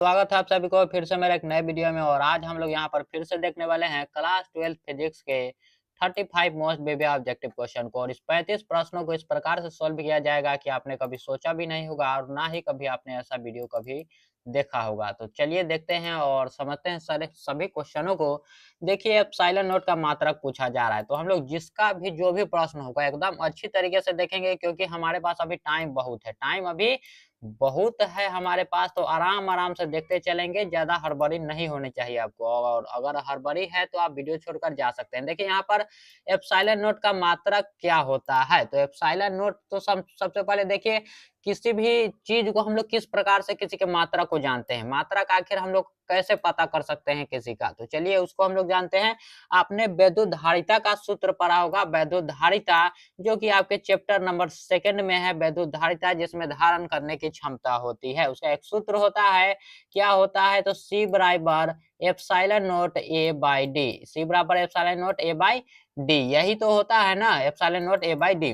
स्वागत है आप सभी को फिर से मेरे एक नए वीडियो में। और आज हम लोग यहाँ पर फिर से देखने वाले हैं क्लास 12 फिजिक्स के 35 मोस्ट बेबी ऑब्जेक्टिव क्वेश्चन को। और इस 35 प्रश्नों को इस प्रकार से सॉल्व किया जाएगा कि आपने कभी सोचा भी नहीं होगा और ना ही कभी आपने ऐसा वीडियो कभी देखा होगा। तो चलिए देखते हैं और समझते हैं सारे सभी क्वेश्चनों को। देखिए, एप्सिलॉन नोट का मात्रक पूछा जा रहा है, तो हम लोग जिसका भी जो भी प्रश्न होगा एकदम अच्छी तरीके से देखेंगे, क्योंकि हमारे पास अभी टाइम बहुत है। टाइम अभी बहुत है हमारे पास, तो आराम-आराम से देखते चलेंगे, ज़्यादा हड़बड़ी नहीं होनी चाहिए आपको। और अगर हड़बड़ी है तो आप वीडियो छोड़कर जा सकते हैं। देखिए यहाँ पर एप्सिलॉन नोट का मात्रक क्या होता है, तो एप्सिलॉन नोट तो सबसे पहले देखिए, किसी भी चीज़ को हम लोग किस प्रकार से किसी के मात्रा को जानते हैं। मात्रक आखिर हम लोग कैसे पता कर सकते हैं किसी का, तो चलिए उसको हम लोग जानते हैं। आपने वैद्युत धारिता का सूत्र पढ़ा होगा, वैद्युत धारिता, जो कि आपके चैप्टर नंबर 2 में है। वैद्युत धारिता जिसमें धारण करने की क्षमता होती है, उसका एक सूत्र होता है। क्या होता है, तो C बराबर epsilon note A by D. C बराबर epsilon note A by D, यही तो होता है ना, epsilon note A by D.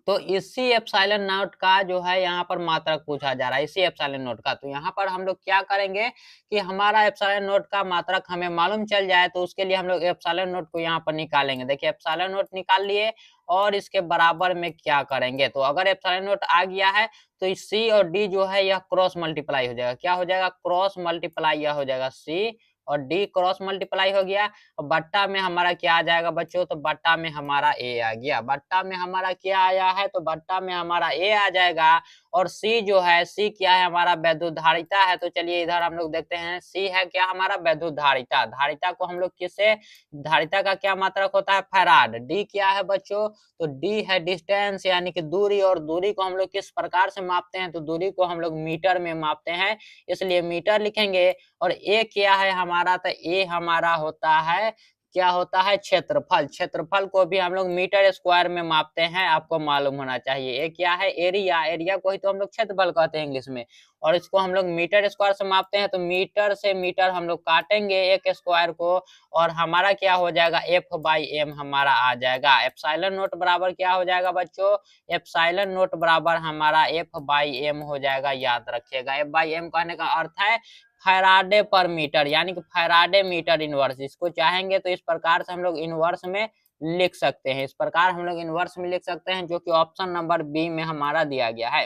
तो इसी एप्सिलॉन नोट का जो है यहाँ पर मात्रक पूछा जा रहा है, इसी एप्सिलॉन नोट का। तो यहाँ पर हम लोग क्या करेंगे कि हमारा एप्सिलॉन नोट का मात्रक हमें मालूम चल जाए, तो उसके लिए हम लोग एप्सिलॉन नोट को यहाँ पर निकालेंगे। देखिए एप्सिलॉन नोट निकाल लिए और इसके बराबर में क्या करेंगे, तो अगर एप्सिलॉन नोट आ गया है तो सी और डी जो है यह क्रॉस मल्टीप्लाई हो जाएगा। क्या हो जाएगा, क्रॉस मल्टीप्लाई, यह हो जाएगा सी और डी क्रॉस मल्टीप्लाई हो गया। और बट्टा में हमारा क्या आ जाएगा बच्चों, तो बट्टा में हमारा ए आ गया। बट्टा में हमारा क्या आया है, तो बट्टा में हमारा ए आ जाएगा। और सी जो है, सी क्या है, हमारा वैद्युत धारिता है। तो चलिए इधर हम लोग देखते हैं, सी है क्या, हमारा वैद्युत धारिता। धारिता को हम लोग किससे, धारिता का क्या मात्रक होता है, फैराड। डी क्या है बच्चों, तो डी है डिस्टेंस, यानी कि दूरी। और दूरी को हम लोग किस प्रकार से मापते हैं, तो दूरी को हम लोग मीटर में मापते हैं, इसलिए मीटर लिखेंगे। और ए क्या है हमारा, तो ए हमारा होता है, क्या होता है, क्षेत्रफल। क्षेत्रफल को भी हम लोग मीटर स्क्वायर में मापते हैं, आपको मालूम होना चाहिए। ये क्या है, एरिया। एरिया को ही तो हम लोग क्षेत्रफल कहते हैं इंग्लिश में, और इसको हम लोग मीटर स्क्वायर से मापते हैं। तो मीटर से मीटर हम लोग काटेंगे एक स्क्वायर को, और हमारा क्या हो जाएगा, एफ बाई एम हमारा आ जाएगा। एप्सिलॉन नोट बराबर क्या हो जाएगा बच्चों, एप्सिलॉन नोट बराबर हमारा एफ बाई एम हो जाएगा, याद रखिएगा। एफ बाई एम कहने का अर्थ है फैराडे पर मीटर, यानी कि फैराडे मीटर इनवर्स। इसको चाहेंगे तो इस प्रकार से हम लोग इनवर्स में लिख सकते हैं, इस प्रकार हम लोग इनवर्स में लिख सकते हैं, जो कि ऑप्शन नंबर बी में हमारा दिया गया है।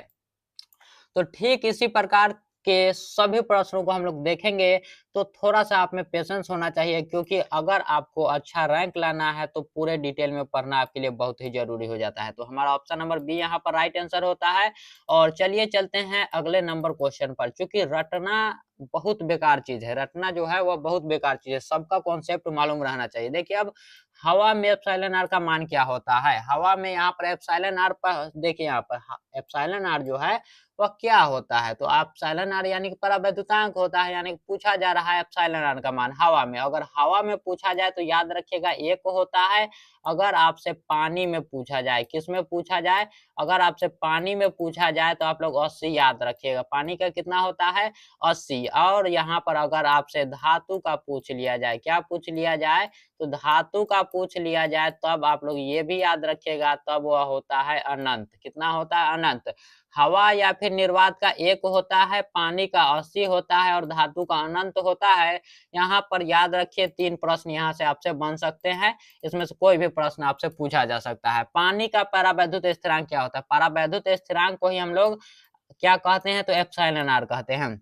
तो ठीक इसी प्रकार के सभी प्रश्नों को हम लोग देखेंगे, तो थोड़ा सा आप में पेशेंस होना चाहिए, क्योंकि अगर आपको अच्छा रैंक लाना है तो पूरे डिटेल में पढ़ना आपके लिए बहुत ही जरूरी हो जाता है। तो हमारा ऑप्शन नंबर बी यहाँ पर राइट आंसर होता है। और चलिए चलते हैं अगले नंबर क्वेश्चन पर। चूंकि रटना बहुत बेकार चीज है, रटना जो है वह बहुत बेकार चीज है, सबका कॉन्सेप्ट मालूम रहना चाहिए। देखिए अब हवा में एप्सिलॉन आर का मान क्या होता है, हवा में यहाँ पर एप्सिलॉन आर पर, देखिए यहाँ पर एप्सिलॉन आर जो है वह क्या होता है, तो एप्सिलॉन आर यानी कि परावैद्युतांक होता है। यानी कि पूछा जा रहा है एप्सिलॉन आर का मान हवा में। अगर हवा में पूछा जाए तो याद रखिएगा एक होता है। अगर आपसे पानी में पूछा जाए, किस में पूछा जाए, अगर आपसे पानी में पूछा जाए तो आप लोग 80 याद रखिएगा। पानी का कितना होता है, 80। और यहाँ पर अगर आपसे धातु का पूछ लिया जाए, क्या पूछ लिया जाए, तो धातु का पूछ लिया जाए, तब आप लोग ये भी याद रखिएगा, तब वह होता है अनंत। कितना होता है, अनंत। हवा या फिर निर्वात का 1 होता है, पानी का 80 होता है, और धातु का अनंत होता है। यहाँ पर याद रखिए 3 प्रश्न यहाँ से आपसे बन सकते हैं, इसमें से कोई भी प्रश्न आपसे पूछा जा सकता है। पानी का परावैद्युत स्थिरांक क्या होता है, परावैद्युत स्थिरांक को ही हम लोग क्या कहते हैं, तो एप्सिलॉन आर कहते हैं।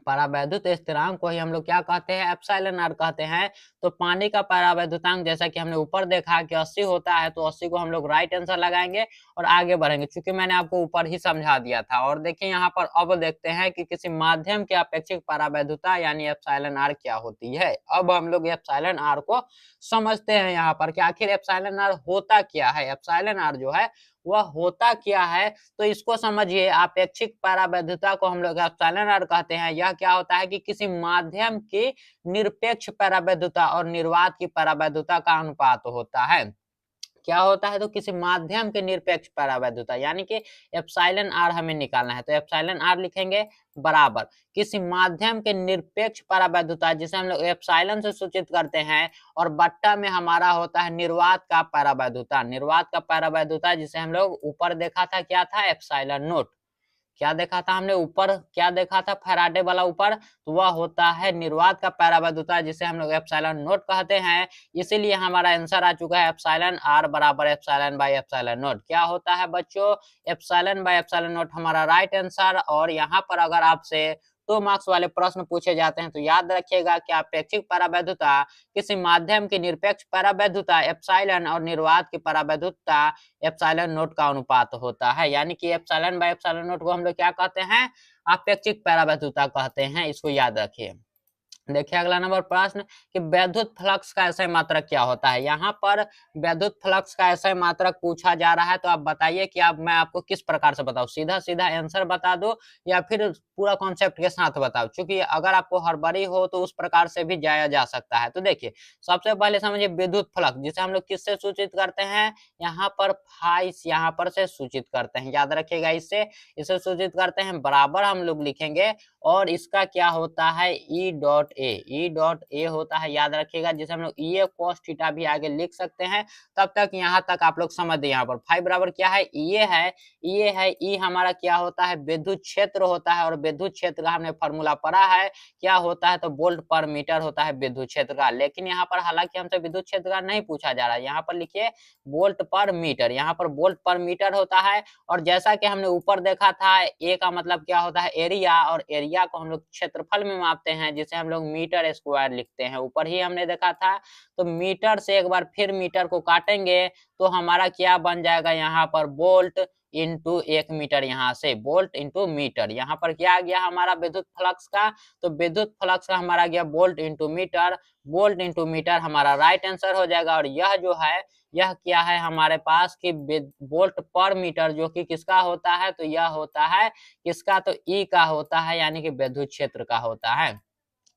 परावैद्युत स्थिरांक को ही हम लोग क्या कहते हैं, एप्सिलॉन आर कहते हैं। तो पानी का परावैद्युतांक जैसा कि हमने ऊपर देखा कि 80 होता है, तो 80 को हम लोग राइट आंसर लगाएंगे और आगे बढ़ेंगे, क्योंकि मैंने आपको ऊपर ही समझा दिया था। और देखिए यहाँ पर अब देखते हैं कि किसी माध्यम के अपेक्षिक परावैद्युता यानी एप्सिलॉन आर क्या होती है। अब हम लोग एप्सिलॉन आर को समझते हैं यहाँ पर कि आखिर एप्सिलॉन आर होता क्या है। एप्सिलॉन आर जो है वह होता क्या है, तो इसको समझिए। अपेक्षिक परावैद्युता को हम लोग एप्सिलॉन आर कहते हैं। यह क्या होता है कि किसी माध्यम की निरपेक्ष परावैद्युता और निर्वात की परावैद्युता का अनुपात होता है। क्या होता है, तो किसी माध्यम के निरपेक्ष परावैद्युता, यानी कि एप्सिलॉन आर हमें निकालना है, तो एप्सिलॉन आर लिखेंगे बराबर किसी माध्यम के निरपेक्ष परावैद्युता, जिसे हम लोग एप्सिलॉन से सूचित करते हैं, और बट्टा में हमारा होता है निर्वात का परावैद्युता। निर्वात का परावैद्युता जिसे हम लोग ऊपर देखा था क्या था, एप्सिलॉन नोट। क्या देखा था हमने ऊपर, क्या देखा था फैराडे वाला ऊपर, तो वह होता है निर्वात का पैरावैधुता जिसे हम लोग एप्सिलॉन नॉट कहते हैं। इसीलिए हमारा आंसर आ चुका है एप्सिलॉन आर बराबर एप्सिलॉन बाई एप्सिलॉन नॉट। क्या होता है बच्चों, एप्सिलॉन बाई एप्सिलॉन नॉट हमारा राइट आंसर। और यहाँ पर अगर आपसे 2 मार्क्स वाले प्रश्न पूछे जाते हैं तो याद रखिएगा कि अपेक्षिक पैरावैधुता किसी माध्यम की निरपेक्ष पैरावैधुता एप्सिलॉन और निर्वात की पैरावैधुता एप्सिलॉन नॉट का अनुपात होता है। यानी कि एप्सिलॉन बाय एप्सिलॉन नॉट को हम लोग क्या कहते हैं, अपेक्षिक पैरावैधुता कहते हैं, इसको याद रखिए। देखिए अगला नंबर प्रश्न कि वैद्युत फ्लक्स का ऐसा मात्रक क्या होता है। यहाँ पर वैद्युत फ्लक्स का ऐसा मात्रक पूछा जा रहा है, तो आप बताइए कि मैं आपको किस प्रकार से बताऊं, सीधा सीधा आंसर बता दो या फिर पूरा कॉन्सेप्ट के साथ बताओ। क्योंकि अगर आपको हड़बड़ी हो तो उस प्रकार से भी जाया जा सकता है। तो देखिए सबसे पहले समझिए विद्युत फ्लक्स जिसे हम लोग किससे सूचित करते हैं, यहाँ पर फाई यहाँ पर से सूचित करते हैं, याद रखिएगा। इसे सूचित करते हैं, बराबर हम लोग लिखेंगे और इसका क्या होता है ई डॉट ए होता है, याद रखिएगा। जिसे हम लोग ई ए कॉस थीटा भी आगे लिख सकते हैं। तब तक यहाँ तक आप लोग समझ दे। यहाँ पर फाई बराबर क्या है, ई हमारा क्या होता है, विद्युत क्षेत्र होता है। और विद्युत क्षेत्र का हमने फॉर्मूला पढ़ा है, क्या होता है, तो वोल्ट पर मीटर होता है विद्युत क्षेत्र का। लेकिन यहाँ पर हालांकि हमसे विद्युत क्षेत्र का नहीं पूछा जा रहा है, यहाँ पर लिखिए वोल्ट पर मीटर, यहाँ पर वोल्ट पर मीटर होता है। और जैसा कि हमने ऊपर देखा था, ए का मतलब क्या होता है, एरिया, और एरिया को हम लोग क्षेत्रफल में मापते हैं जिसे हम लोग मीटर स्क्वायर लिखते हैं, ऊपर ही हमने देखा था। तो मीटर से एक बार फिर मीटर को काटेंगे तो हमारा क्या बन जाएगा, यहाँ पर वोल्ट इंटू 1 मीटर, यहाँ से वोल्ट इंटू मीटर। यहाँ पर क्या आ गया हमारा विद्युत फ्लक्स का, तो विद्युत फ्लक्स का हमारा गया volt into metre, volt into metre हमारा राइट आंसर हो जाएगा। और यह जो है यह क्या है हमारे पास कि वोल्ट पर मीटर, जो कि किसका होता है, तो यह होता है किसका, तो ई का होता है, यानी कि विद्युत क्षेत्र का होता है,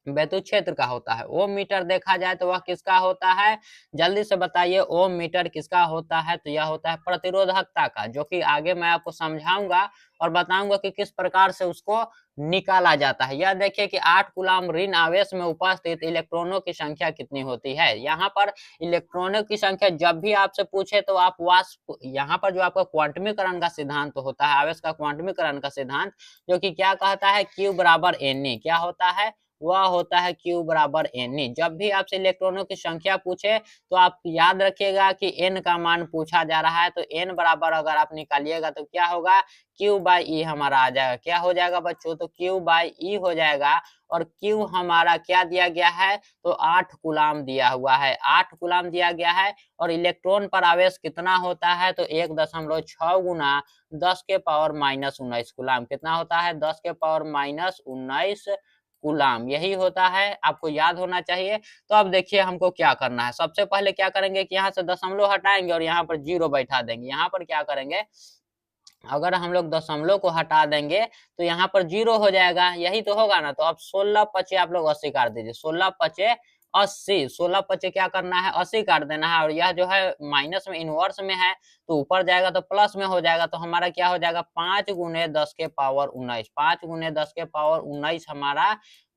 विद्युत क्षेत्र का होता है। ओम मीटर देखा जाए तो वह किसका होता है, जल्दी से बताइए ओम मीटर किसका होता है, तो यह होता है प्रतिरोधकता का, जो कि आगे मैं आपको समझाऊंगा और बताऊंगा कि किस प्रकार से उसको निकाला जाता है। यह देखिए कि 8 कूलम ऋण आवेश में उपस्थित इलेक्ट्रॉनों की संख्या कितनी होती है। यहाँ पर इलेक्ट्रॉनों की संख्या जब भी आपसे पूछे तो आप वाष्प, यहाँ पर जो आपका क्वांटमीकरण का सिद्धांत होता है, आवेश का क्वांटमीकरण का सिद्धांत, जो कि क्या कहता है, Q बराबर NE, क्या होता है, वह होता है Q बराबर NE। जब भी आपसे इलेक्ट्रॉनों की संख्या पूछे तो आप याद रखिएगा कि N का मान पूछा जा रहा है, तो N बराबर अगर आप निकालिएगा तो क्या होगा, Q बाई E हमारा आ जाएगा। क्या हो जाएगा बच्चों, तो Q बाई E हो जाएगा। और Q हमारा क्या दिया गया है, तो 8 कूलम दिया हुआ है, 8 कूलम दिया गया है। और इलेक्ट्रॉन पर आवेश कितना होता है, तो 1.6 गुना 10 के पावर माइनस 19 कूलम, कितना होता है, 10 के पावर माइनस 19 कूलम, यही होता है, आपको याद होना चाहिए। तो अब देखिए हमको क्या करना है, सबसे पहले क्या करेंगे कि यहाँ से दशमलव हटाएंगे और यहाँ पर 0 बैठा देंगे। यहाँ पर क्या करेंगे, अगर हम लोग दशमलव को हटा देंगे तो यहाँ पर 0 हो जाएगा, यही तो होगा ना। तो अब 16 पचे आप लोग 80 काट दीजिए, 16 पचे 80, 16 पचे क्या करना है, 80 काट देना है। और यह जो है माइनस में इनवर्स में है तो ऊपर जाएगा तो प्लस में हो जाएगा। तो हमारा क्या हो जाएगा, 5 गुने 10 के पावर 19, 5 गुने 10 के पावर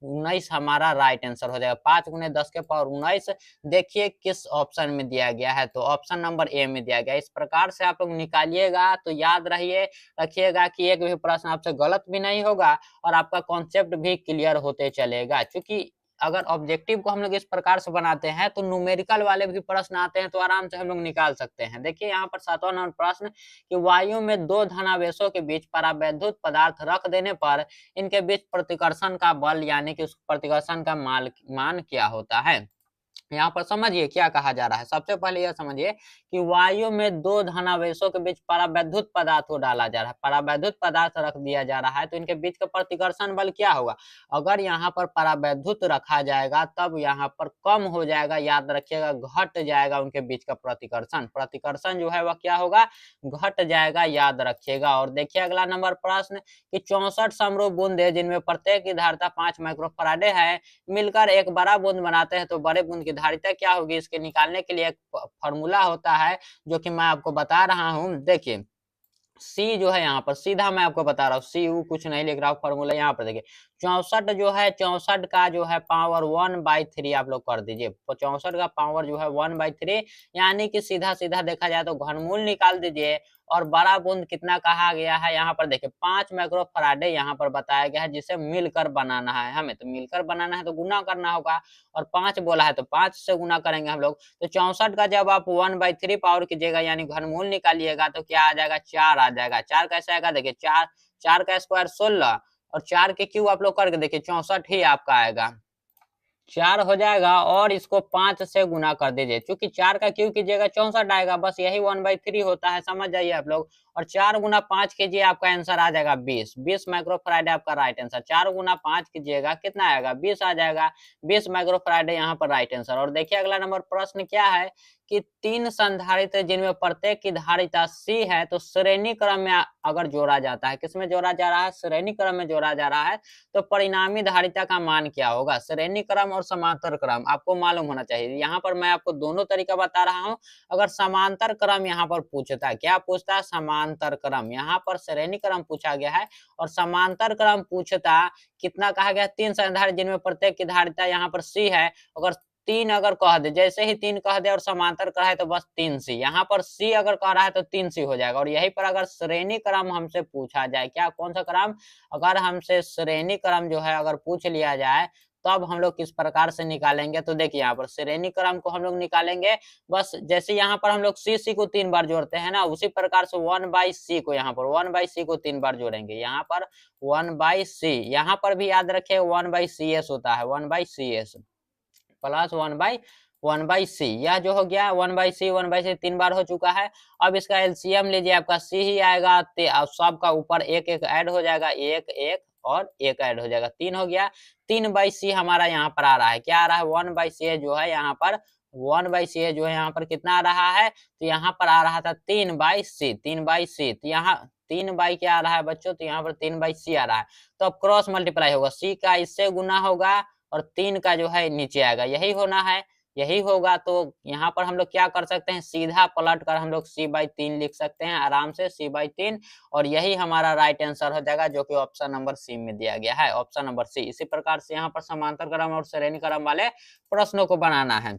19 हमारा राइट आंसर हो जाएगा। 5 गुने 10 के पावर 19 देखिए किस ऑप्शन में दिया गया है, तो ऑप्शन नंबर ए में दिया गया। इस प्रकार से आप लोग निकालिएगा तो याद रखिएगा कि एक भी प्रश्न आपसे गलत भी नहीं होगा और आपका कॉन्सेप्ट भी क्लियर होते चलेगा। क्योंकि अगर ऑब्जेक्टिव को हम लोग इस प्रकार से बनाते हैं तो न्यूमेरिकल वाले भी प्रश्न आते हैं तो आराम से हम लोग निकाल सकते हैं। देखिए यहाँ पर 7वां नंबर प्रश्न कि वायु में 2 धनावेशों के बीच परावैद्युत पदार्थ रख देने पर इनके बीच प्रतिकर्षण का बल यानी कि उस प्रतिकर्षण का मान क्या होता है। यहाँ पर समझिए क्या कहा जा रहा है। सबसे पहले यह समझिए कि वायु में 2 धनावेशों के बीच परावैद्युत पदार्थ को डाला जा रहा है, परावैद्युत पदार्थ रख दिया जा रहा है, तो इनके बीच का प्रतिकर्षण बल क्या होगा। अगर यहाँ पर परावैद्युत रखा जाएगा तब यहाँ पर कम हो जाएगा, याद रखिएगा, घट जाएगा उनके बीच का प्रतिकर्षण जो है वह क्या होगा, घट जाएगा, याद रखिएगा। और देखिए अगला नंबर प्रश्न कि 64 समरूप बूंदे जिनमें प्रत्येक की धारिता 5 माइक्रोफैराडे है मिलकर एक बड़ा बूंद बनाते हैं तो बड़े बूंद की धारिता क्या होगी। इसके निकालने के लिए एक फॉर्मूला होता है जो कि मैं आपको बता रहा हूं। देखिए सी जो है यहाँ पर सीधा मैं आपको बता रहा हूँ, सी यू कुछ नहीं लिख रहा हूँ, फॉर्मूला यहाँ पर देखिए 64 जो है 64 का जो है पावर 1/3 आप लोग कर दीजिए। 64 का पावर जो है 1/3, यानी कि सीधा सीधा देखा जाए तो घनमूल निकाल दीजिए। और बड़ा बूंद कितना कहा गया है, यहाँ पर देखिए 5 माइक्रोफैराड यहाँ पर बताया गया है, जिसे मिलकर बनाना है हमें। तो मिलकर बनाना है तो गुना करना होगा, और 5 बोला है तो 5 से गुना करेंगे हम लोग। तो 64 का जब आप 1/3 पावर कीजिएगा यानी घनमूल निकालिएगा तो क्या आ जाएगा, 4 आ जाएगा। 4 कैसे आएगा, देखिए 4 का स्क्वायर 16, और 4 के क्यूब आप लोग करके देखिए 64 ही आपका आएगा। 4 हो जाएगा, और इसको 5 से गुना कर दीजिए, क्योंकि 4 का क्यूब कीजिएगा 64 आएगा, बस यही 1/3 होता है, समझ जाइए आप लोग। और 4 गुना 5 कीजिए, आपका आंसर आ जाएगा 20 माइक्रोफैराड आपका राइट आंसर। 4 गुना 5 कीजिएगा कितना आएगा, 20 आ जाएगा। 20 माइक्रोफैराड है यहाँ पर राइट आंसर। और देखिए अगला नंबर प्रश्न क्या है कि 3 संधारित्र जिनमें प्रत्येक की धारिता C है, तो श्रेणी क्रम में अगर जोड़ा जाता है, किसमें जोड़ा जा रहा है, श्रेणी क्रम में जोड़ा जा रहा है, तो परिणामी धारिता का मान क्या होगा। श्रेणी क्रम और समांतर क्रम आपको मालूम होना चाहिए। यहाँ पर मैं आपको दोनों तरीका बता रहा हूँ। अगर समांतर क्रम यहाँ पर पूछता है, क्या पूछता है, समांतर क्रम। यहाँ पर श्रेणी क्रम पूछा गया है, और समांतर क्रम पूछता कितना कहा गया, 3 संधारित्र जिनमें प्रत्येक की धारिता यहाँ पर C है। अगर 3 अगर कह दे, जैसे ही 3 कह दे और समांतर कहा है तो बस 3C। यहाँ पर C अगर कह रहा है तो 3C हो जाएगा। और यहीं पर अगर श्रेणी क्रम हमसे पूछा जाए, क्या कौन सा क्रम, अगर हमसे श्रेणी क्रम जो है अगर पूछ लिया जाए, तब हम लोग किस प्रकार से निकालेंगे। तो देखिए यहाँ पर श्रेणी क्रम को हम लोग निकालेंगे, बस जैसे यहाँ पर हम लोग C को 3 बार जोड़ते हैं ना, उसी प्रकार से 1/C को यहाँ पर 1/C को 3 बार जोड़ेंगे। यहाँ पर 1/C, यहाँ पर भी याद रखें 1/CS होता है, 1/CS प्लस 1/C। यह जो हो गया 1/C 3 बार हो चुका है। अब इसका एलसीएम लीजिए, आपका C ही आएगा, सबका ऊपर एक एक ऐड हो जाएगा, एक एक और एक ऐड हो जाएगा, 3 हो गया। 3/C हमारा यहाँ पर आ रहा है, क्या आ रहा है, 1/C जो है यहाँ पर 1/C जो है यहाँ पर कितना आ रहा है, तो यहाँ पर आ रहा था 3/C। तो यहाँ 3 बाई क्या आ रहा है बच्चों, तो यहाँ पर 3/C आ रहा है। तो अब क्रॉस मल्टीप्लाई होगा, C का इससे गुना होगा और 3 का जो है नीचे आएगा, यही होना है, यही होगा। तो यहाँ पर हम लोग क्या कर सकते हैं, सीधा पलट कर हम लोग C/3 लिख सकते हैं आराम से, C/3। और यही हमारा राइट आंसर हो जाएगा, जो कि ऑप्शन नंबर C में दिया गया है, ऑप्शन नंबर C। इसी प्रकार से यहाँ पर समांतर क्रम और श्रेणी क्रम वाले प्रश्नों को बनाना है।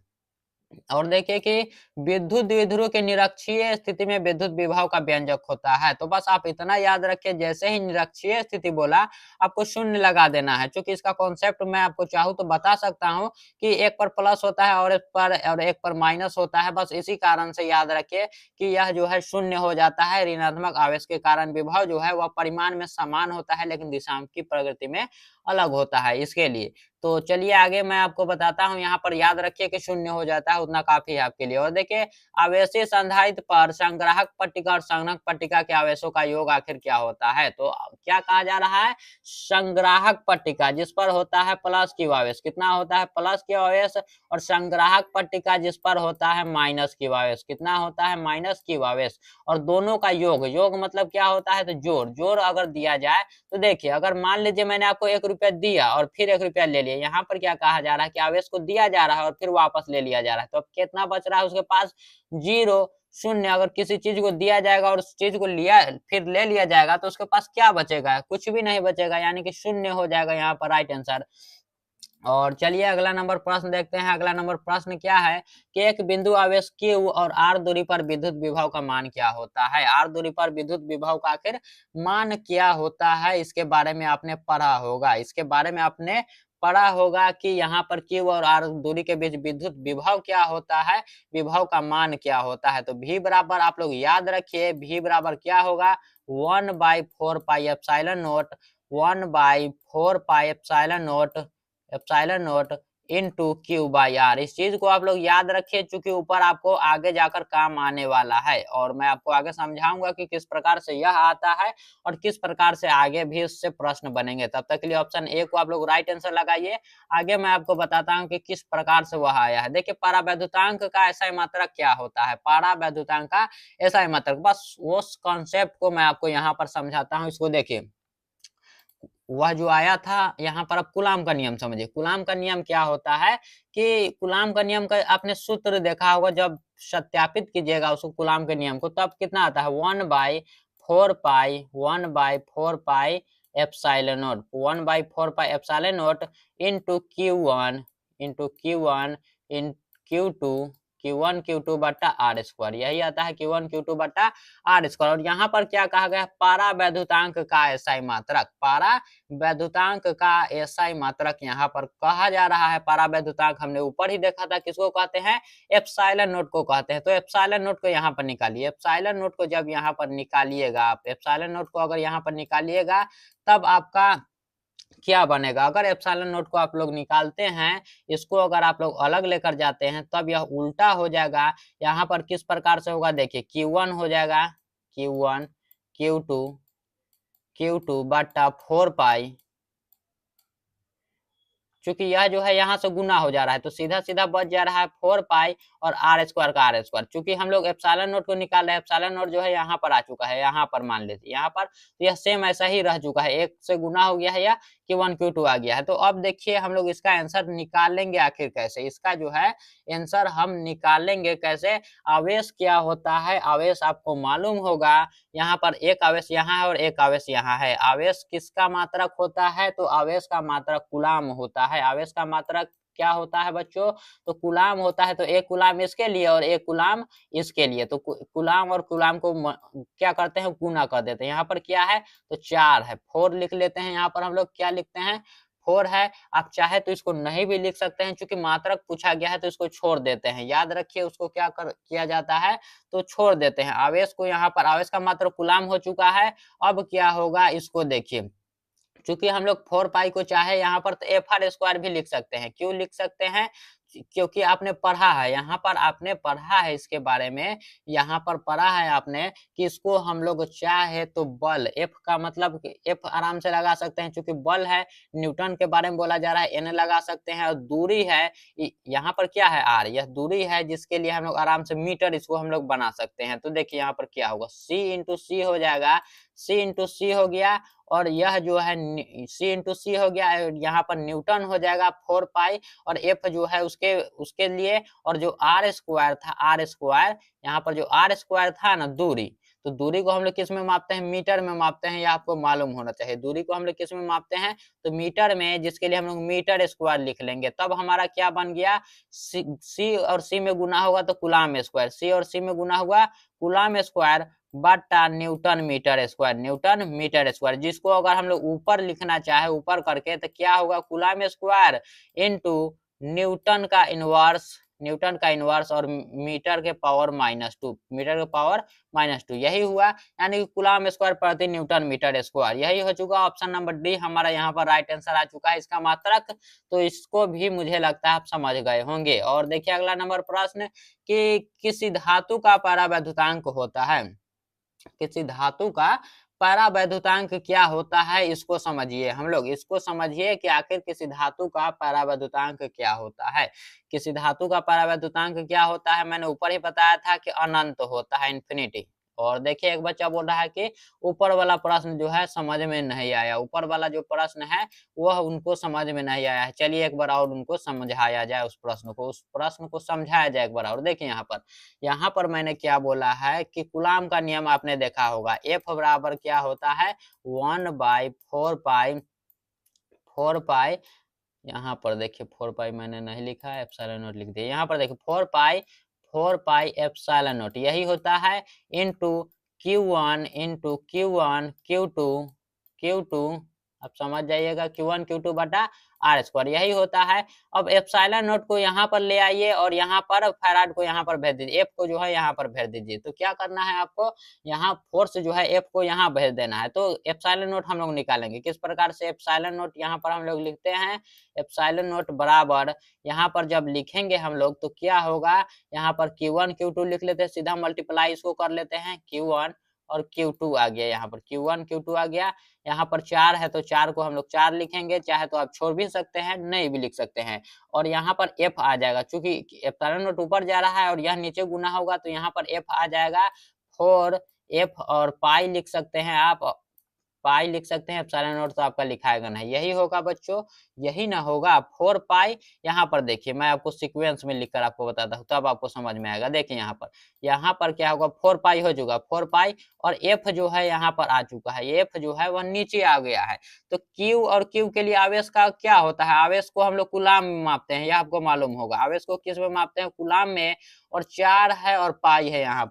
और देखिए कि विद्युत द्विध्रुव के निरक्षीय स्थिति में विद्युत विभव का व्यंजक होता है। तो बस आप इतना याद रखिए, जैसे ही निरक्षीय स्थिति बोला आपको शून्य लगा देना है। क्योंकि इसका कॉन्सेप्ट मैं आपको चाहूँ तो बता सकता हूँ कि एक पर प्लस होता है और एक पर माइनस होता है। बस इसी कारण से याद रखिए कि यह जो है शून्य हो जाता है। ऋणात्मक आवेश के कारण विभव जो है वह परिमाण में समान होता है, लेकिन दिशांक की प्रगति में अलग होता है, इसके लिए। तो चलिए आगे मैं आपको बताता हूँ। यहाँ पर याद रखिए कि शून्य हो जाता है, उतना काफी है आपके लिए। और देखिए आवेशीय संधारित्र पर संग्राहक पट्टिका और संघनक पट्टिका के आवेशों का योग आखिर क्या होता है। तो क्या कहा जा रहा है, संग्राहक पट्टिका जिस पर होता है प्लस क्यू आवेश, कितना होता है, प्लस क्यू आवेश। और संग्राहक पट्टिका जिस पर होता है माइनस क्यू आवेश, कितना होता है, माइनस क्यू आवेश। और दोनों का योग, योग मतलब क्या होता है, तो जोड़। जोड़ अगर दिया जाए तो देखिए, अगर मान लीजिए मैंने आपको 1 रुपया दिया और फिर 1 रुपया ले लिया, यहाँ पर क्या कहा जा रहा है कि आवेश को दिया जा रहा है और फिर वापस ले लिया जा रहा है। तो अब कितना बच रहा है उसके पास, 0, शून्य। अगर किसी चीज को दिया जाएगा और उस चीज को लिया फिर ले लिया जाएगा तो उसके पास क्या बचेगा, कुछ भी नहीं बचेगा, यानी कि शून्य हो जाएगा यहाँ पर राइट आंसर। और चलिए अगला नंबर प्रश्न देखते हैं। अगला नंबर प्रश्न क्या है कि एक बिंदु आवेश Q और R दूरी पर विद्युत विभव का मान क्या होता है। R दूरी पर विद्युत विभव का आखिर मान क्या होता है, इसके बारे में आपने पढ़ा होगा। इसके बारे में आपने पढ़ा होगा कि यहाँ पर Q और R दूरी के बीच विद्युत विभव क्या होता है, विभव का मान क्या होता है। तो V बराबर आप लोग याद रखिए, V बराबर क्या होगा, 1/4 pi epsilon not, 1/4 pi epsilon not into Q by R। इस चीज को आप लोग याद रखिए, चूंकि ऊपर आपको आगे जाकर काम आने वाला है। और मैं आपको आगे समझाऊंगा कि किस प्रकार से यह आता है और किस प्रकार से आगे भी इससे प्रश्न बनेंगे। तब तक के लिए ऑप्शन ए को आप लोग राइट आंसर लगाइए। आगे मैं आपको बताता हूँ कि किस प्रकार से वह आया है। देखिए परावैद्युतांक का एसआई मात्रक क्या होता है, परावैद्युतांक का एसआई मात्रक, बस उस कॉन्सेप्ट को मैं आपको यहाँ पर समझाता हूँ। इसको देखिए, वह जो आया था यहाँ पर, अब कूलाम का नियम समझिए। कूलाम का नियम क्या होता है कि कूलाम का नियम का आपने सूत्र देखा होगा, जब सत्यापित कीजिएगा उसको कूलाम के नियम को, तब कितना आता है, 1/4 pi epsilon note 1/4 pi epsilon note into Q1 into Q1 इन Q2 Q1 Q2 बटा आर स्क्वायर, यही आता है Q1 Q2 बटा आर स्क्वायर। और यहाँ पर क्या कहा गया, पारा वैद्युतांक का एसआई मात्रक, पारा वैद्युतांक का एसआई मात्रक यहाँ पर कहा जा रहा है। पारा वैद्युतांक हमने ऊपर ही देखा था, किसको कहते हैं, एप्सिलॉन नोट को कहते हैं। तो एप्सिलॉन नोट को यहाँ पर निकालिए, एप्सिलॉन नोट को जब यहाँ पर निकालिएगा आप, एप्सिलॉन नोट को अगर यहाँ पर निकालिएगा तब आपका क्या बनेगा, अगर एप्सिलॉन नोट को आप लोग निकालते हैं, इसको अगर आप लोग अलग लेकर जाते हैं तब यह उल्टा हो जाएगा। यहाँ पर किस प्रकार से होगा देखिए, Q1 हो जाएगा Q1 Q2 बटा 4 पाई, क्योंकि यह जो है यहाँ से गुना हो जा रहा है तो सीधा सीधा बच जा रहा है 4 पाई और आर स्क्वायर का आर स्क्वायर। चूंकि हम लोग एप्सिलॉन नोट को निकाल रहे हैं, एप्सिलॉन नोट जो है यहाँ पर आ चुका है, यहाँ पर मान लीजिए यहाँ पर तो यह सेम ऐसा ही रह चुका है, एक से गुना हो गया है या Q1 Q2 आ गया है। तो अब देखिए हम लोग इसका आंसर निकालेंगे आखिर कैसे, इसका जो है आंसर हम निकालेंगे कैसे। आवेश क्या होता है, आवेश आपको मालूम होगा, यहाँ पर एक आवेश यहाँ है और एक आवेश यहाँ है। आवेश किसका मात्रक होता है, तो आवेश का मात्रक कूलाम होता है। आवेश का मात्रक क्या होता है बच्चों, तो कूलाम होता है। तो एक कूलाम इसके लिए और एक कूलाम इसके लिए, तो कूलाम और कूलाम को क्या करते हैं, गुना कर देते हैं। यहाँ पर क्या है, तो 4 है, 4 लिख लेते हैं। यहाँ पर हम लोग क्या लिखते हैं, 4 है। आप चाहे तो इसको नहीं भी लिख सकते हैं, क्योंकि मात्रक पूछा गया है तो इसको छोड़ देते हैं। याद रखिए उसको क्या किया जाता है, तो छोड़ देते हैं। आवेश को यहाँ पर, आवेश का मात्रक कूलाम हो चुका है। अब क्या होगा इसको देखिए, चूंकि हम लोग 4 पाई को चाहे यहाँ पर तो एफ आर स्क्वायर भी लिख सकते हैं। क्यों लिख सकते हैं, क्योंकि आपने पढ़ा है, यहाँ पर आपने पढ़ा है इसके बारे में, यहाँ पर पढ़ा है आपने कि इसको हम लोग चाहे तो बल, एफ का मतलब एफ आराम से लगा सकते हैं, क्योंकि बल है, न्यूटन के बारे में बोला जा रहा है, एन लगा सकते हैं। और दूरी है, यहाँ पर क्या है, आर, यह दूरी है जिसके लिए हम लोग आराम से मीटर इसको हम लोग बना सकते हैं। तो देखिए यहाँ पर क्या होगा, सी इंटू सी हो जाएगा, सी इंटू सी हो गया, और यह जो है सी इंटू सी हो गया, यहाँ पर न्यूटन हो जाएगा 4 पाई, और एफ जो है उसके उसके लिए, और जो आर स्क्वायर था, आर स्क्वायर, यहाँ पर जो आर स्क्वायर था ना दूरी, तो दूरी को हम लोग किस में मापते हैं, मीटर में मापते हैं, यह आपको मालूम होना चाहिए। दूरी को हम लोग किस में मापते हैं, तो मीटर में, जिसके लिए हम लोग मीटर स्क्वायर लिख लेंगे। तब हमारा क्या बन गया, सी और सी में गुना होगा तो कूलाम स्क्वायर, सी और सी में गुना हुआ कूलाम स्क्वायर बटा newton metre square, newton metre square. जिसको अगर हम लोग ऊपर लिखना चाहे ऊपर करके तो क्या होगा, कूलाम स्क्वायर इनटू न्यूटन का इनवर्स, न्यूटन का इनवर्स और मीटर के पावर -2, मीटर के पावर -2, यही हुआ। यानी कि कूलाम स्क्वायर प्रति न्यूटन मीटर स्क्वायर, यही हो चुका। ऑप्शन नंबर डी हमारा यहाँ पर राइट आंसर आ चुका है इसका मात्रक। तो इसको भी मुझे लगता है आप समझ गए होंगे। और देखिए अगला नंबर प्रश्न कि किसी धातु का परावैद्युतांक होता है, किसी धातु का परावैद्युतांक क्या होता है, इसको समझिए हम लोग, इसको समझिए कि आखिर किसी धातु का परावैद्युतांक क्या होता है। किसी धातु का परावैद्युतांक क्या होता है, मैंने ऊपर ही बताया था कि अनंत होता है, इन्फिनिटी। और देखिए एक बच्चा बोल रहा है कि ऊपर वाला प्रश्न जो है समझ में नहीं आया, ऊपर वाला जो प्रश्न है वह उनको समझ में नहीं आया है। चलिए एक बार और उनको समझाया जाए, उस प्रश्न को समझाया जाए एक बार और। देखिए यहाँ पर मैंने क्या बोला है कि कूलाम का नियम आपने देखा होगा, एफ बराबर क्या होता है, 1/4 पाई, 4 पाई, यहाँ पर देखिए 4 पाई मैंने नहीं लिखा है, एप्सिलॉन नोट लिख दिया। यहाँ पर देखिए 4 पाई एप्सिलॉन नोट यही होता है, इंटू Q1 इंटू Q2, अब समझ जाइएगा, Q1 Q2 बटा आर स्क्वायर, यही होता है। अब एप्सिलॉन नोट को यहाँ पर ले आइए और यहाँ पर फैराड को यहाँ पर भेज दीजिए, एफ को जो है यहाँ पर भेज दीजिए। तो क्या करना है आपको, यहाँ फोर्स जो है एफ को यहाँ भेज देना है। तो एप्सिलॉन नोट हम लोग निकालेंगे किस प्रकार से, एप्सिलॉन नोट यहाँ पर हम लोग लिखते हैं, एप्सिलॉन नोट बराबर, यहाँ पर जब लिखेंगे हम लोग तो क्या होगा, यहाँ पर Q1 Q2 लिख लेते हैं, सीधा मल्टीप्लाई इसको कर लेते हैं, Q1 और Q2 आ गया, यहाँ पर Q1 Q2 आ गया। यहाँ पर 4 है तो 4 को हम लोग 4 लिखेंगे, चाहे तो आप छोड़ भी सकते हैं, नहीं भी लिख सकते हैं। और यहाँ पर F आ जाएगा, चूंकि एप्सिलॉन नोट ऊपर जा रहा है और यह नीचे गुना होगा तो यहाँ पर F आ जाएगा 4F, और पाई लिख सकते हैं आप, पाई लिख सकते हैं, एप्सिलॉन नॉट तो आपका लिखाएगा नहीं, यही होगा बच्चों, यही ना होगा 4 पाई। यहाँ पर देखिए मैं आपको सीक्वेंस में लिखकर आपको बताता हूँ तब आपको समझ में आएगा। देखिए यहाँ पर क्या होगा, 4 पाई हो चुका, 4 पाई, और एफ जो है यहाँ पर आ चुका है, एफ जो है वह नीचे आ गया है। तो क्यू और क्यू के लिए आवेश का क्या होता है, आवेश को हम लोग कूलाम में मापते हैं, यह आपको मालूम होगा। आवेश को किस में मापते हैं, कूलाम में। और 4 है और पाई है यहाँ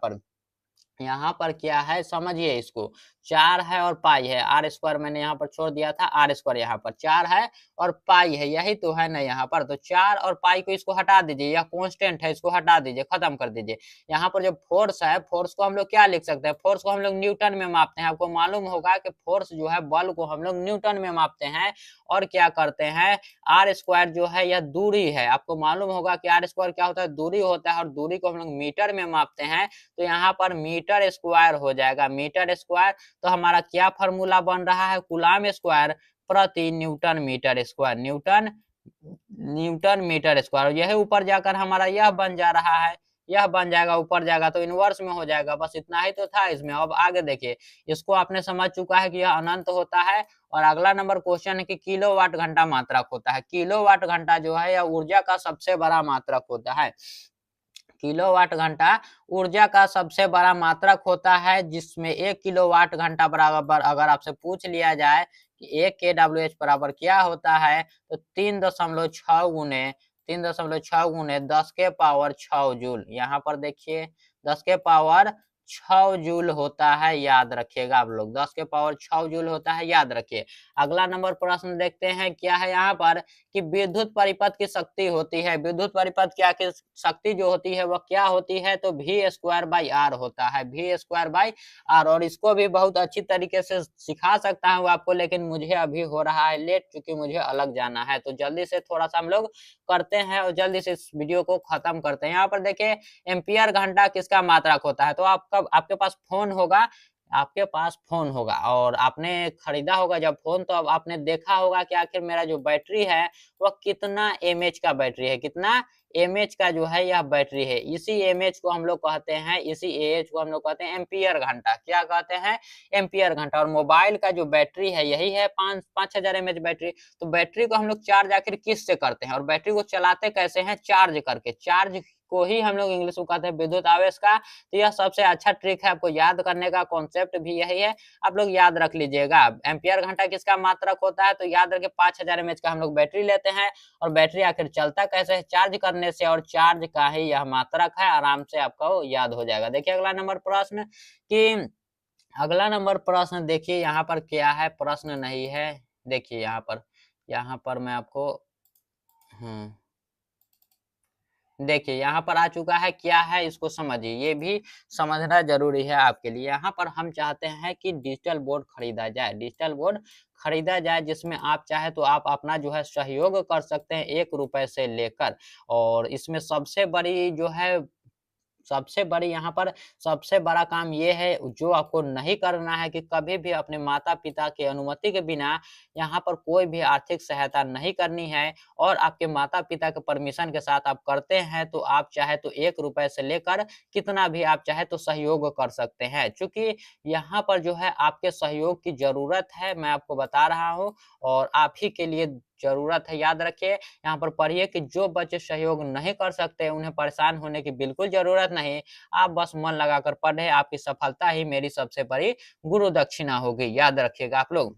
पर क्या है समझिए इसको, 4 है और पाई है, आर स्क्वायर मैंने यहाँ पर छोड़ दिया था, आर स्क्वायर यहाँ पर 4 है और पाई है, यही तो है ना यहाँ पर। तो 4 और पाई को इसको हटा दीजिए, यह कांस्टेंट है, इसको हटा दीजिए, खत्म कर दीजिए। यहाँ पर जो फोर्स है, फोर्स को हम लोग क्या लिख सकते हैं, फोर्स को हम लोग न्यूटन में मापते हैं। आपको मालूम होगा कि फोर्स जो है, बल को हम लोग न्यूटन में मापते हैं। और क्या करते हैं, आर स्क्वायर जो है यह दूरी है, आपको मालूम होगा कि आर स्क्वायर क्या होता है, दूरी होता है, और दूरी को हम लोग मीटर में मापते हैं। तो यहाँ पर मीटर स्क्वायर हो जाएगा, मीटर स्क्वायर। तो हमारा क्या फार्मूला बन रहा है, कूलाम स्क्वायर प्रति newton metre square, newton newton metre square. यही ऊपर जाकर हमारा यह बन जा रहा है, यह बन जाएगा, ऊपर जाएगा तो इनवर्स में हो जाएगा। बस इतना ही तो था इसमें। अब आगे देखिए, इसको आपने समझ चुका है कि यह अनंत होता है। और अगला नंबर क्वेश्चन है कि किलोवाट घंटा मात्रक होता है। किलोवाट घंटा जो है यह ऊर्जा का सबसे बड़ा मात्रक होता है। किलोवाट घंटा ऊर्जा का सबसे बड़ा मात्रक होता है, जिसमें 1 किलोवाट घंटा बराबर, अगर आपसे पूछ लिया जाए कि 1 kWh बराबर क्या होता है, तो 3.6 गुने 10 के पावर 6 जूल। यहाँ पर देखिए 10 के पावर 6 जूल होता है, याद रखिएगा आप लोग, 10 के पावर 6 जूल होता है, याद रखिए। अगला नंबर प्रश्न देखते हैं, क्या है यहाँ पर कि विद्युत परिपथ की शक्ति होती है, विद्युत परिपथ क्या की शक्ति जो होती है वह क्या होती है, तो V स्क्वायर बाई आर होता है, V स्क्वायर बाई आर। और इसको भी बहुत अच्छी तरीके से सिखा सकता हूँ आपको, लेकिन मुझे अभी हो रहा है लेट, क्योंकि मुझे अलग जाना है। तो जल्दी से थोड़ा सा हम लोग करते हैं और जल्दी से इस वीडियो को खत्म करते हैं। यहाँ पर देखिए एम्पियर घंटा किसका मात्रक होता है, तो आपके पास फोन होगा, आपके पास फोन होगा और आपने खरीदा होगा जब फोन, तो अब आपने देखा होगा कि आखिर मेरा जो बैटरी है वह कितना एमएच का बैटरी है, कितना एमएच का जो है यह बैटरी है। इसी एमएच को हम लोग कहते हैं, इसी एएच को हम लोग कहते हैं एम्पियर घंटा। क्या कहते हैं, एम्पियर घंटा। और मोबाइल का जो बैटरी है यही है 5000 एमएच बैटरी। तो बैटरी को हम लोग चार्ज आखिर किस से करते हैं और बैटरी को चलाते कैसे हैं, चार्ज करके। चार्ज को ही हम लोग इंग्लिश में कहते हैं विद्युत आवेश का। तो यह सबसे अच्छा ट्रिक है आपको याद करने का, कॉन्सेप्ट भी यही है, आप लोग याद रख लीजिएगा। एम्पियर घंटा किसका मात्रक होता है, तो याद रखिए 5000 एमएच का हम लोग बैटरी लेते हैं। और बैटरी आखिर चलता कैसे है, चार्ज करने से, और चार्ज का ही यह मात्रक है, आराम से आपको याद हो जाएगा। देखिए अगला नंबर प्रश्न कि अगला नंबर प्रश्न देखिए यहाँ पर क्या है, प्रश्न नहीं है, देखिए यहाँ पर मैं आपको देखिए यहाँ पर आ चुका है, क्या है इसको समझिए, ये भी समझना जरूरी है आपके लिए। यहाँ पर हम चाहते हैं कि डिजिटल बोर्ड खरीदा जाए, डिजिटल बोर्ड खरीदा जाए, जिसमें आप चाहे तो आप अपना जो है सहयोग कर सकते हैं 1 रुपए से लेकर। और इसमें सबसे बड़ी यहाँ पर सबसे बड़ा काम ये है, जो आपको नहीं करना है, कि कभी भी अपने माता-पिता की अनुमति के बिना यहाँ पर कोई भी आर्थिक सहायता नहीं करनी है। और आपके माता-पिता के परमिशन के साथ आप करते हैं, तो आप चाहे तो 1 रुपए से लेकर कितना भी आप चाहे तो सहयोग कर सकते हैं। चूँकि यहाँ पर जो है आपके सहयोग की ज़रूरत है, मैं आपको बता रहा हूँ, और आप ही के लिए ज़रूरत है, याद रखिए। यहाँ पर पढ़िए कि जो बच्चे सहयोग नहीं कर सकते, उन्हें परेशान होने की बिल्कुल ज़रूरत नहीं। आप बस मन लगाकर पढ़ें, आपकी सफलता ही मेरी सबसे बड़ी गुरु दक्षिणा होगी, याद रखिएगा आप लोग।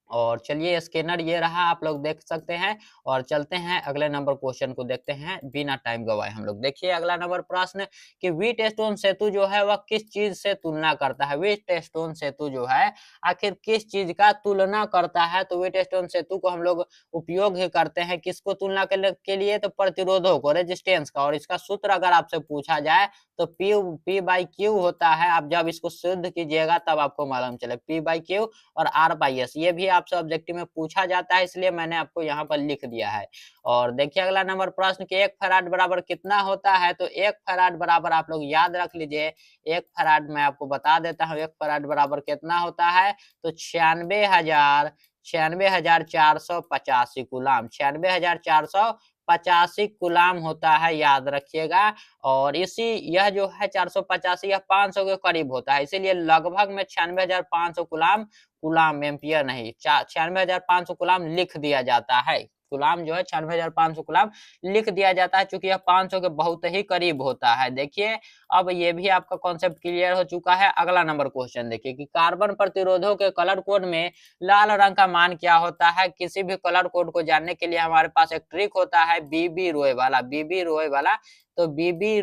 और चलिए स्कैनर ये रहा, आप लोग देख सकते हैं। और चलते हैं अगले नंबर क्वेश्चन को देखते हैं बिना टाइम गवाए हम लोग। देखिए अगला नंबर प्रश्न कि व्हीटस्टोन सेतु जो है वह किस चीज से तुलना करता है, व्हीटस्टोन सेतु जो है आखिर किस चीज का तुलना करता है। तो व्हीटस्टोन सेतु को हम लोग उपयोग ही करते हैं किसको तुलना के लिए, तो प्रतिरोधों को, रेजिस्टेंस का। और इसका सूत्र अगर आपसे पूछा जाए तो P बाई क्यू होता है। आप जब इसको सिद्ध कीजिएगा तब आपको मालूम चले, P बाई क्यू और R बाई एस, ये भी आपसे ऑब्जेक्टिव में पूछा जाता है, इसलिए मैंने आपको यहाँ पर लिख दिया है। और देखिए अगला नंबर प्रश्न कि 1 फैराड बराबर कितना होता है, तो 1 फैराड बराबर आप लोग याद रख लीजिए, 1 फैराड मैं आपको बता देता हूँ, 1 फैराड बराबर कितना होता है, तो 96,485 गुलाम, 96,485 485 कूलाम होता है, याद रखिएगा। और यह जो है 485 यह 500 के करीब होता है, इसीलिए लगभग में 96,500 कूलाम, कूलाम एम्पियर नहीं, 96,500 कूलाम लिख दिया जाता है। कूलाम जो है 96,500 कूलाम लिख दिया जाता है, चूंकि यह 500 के बहुत ही करीब होता है। देखिए अब ये भी आपका कॉन्सेप्ट क्लियर हो चुका है। अगला नंबर क्वेश्चन देखिए कि कार्बन प्रतिरोधों के कलर कोड में लाल रंग का मान क्या होता है। किसी भी कलर कोड को जानने के लिए हमारे पास एक ट्रिक होता है, बीबी रोय वाला, बीबी रोय वाला। तो बीबी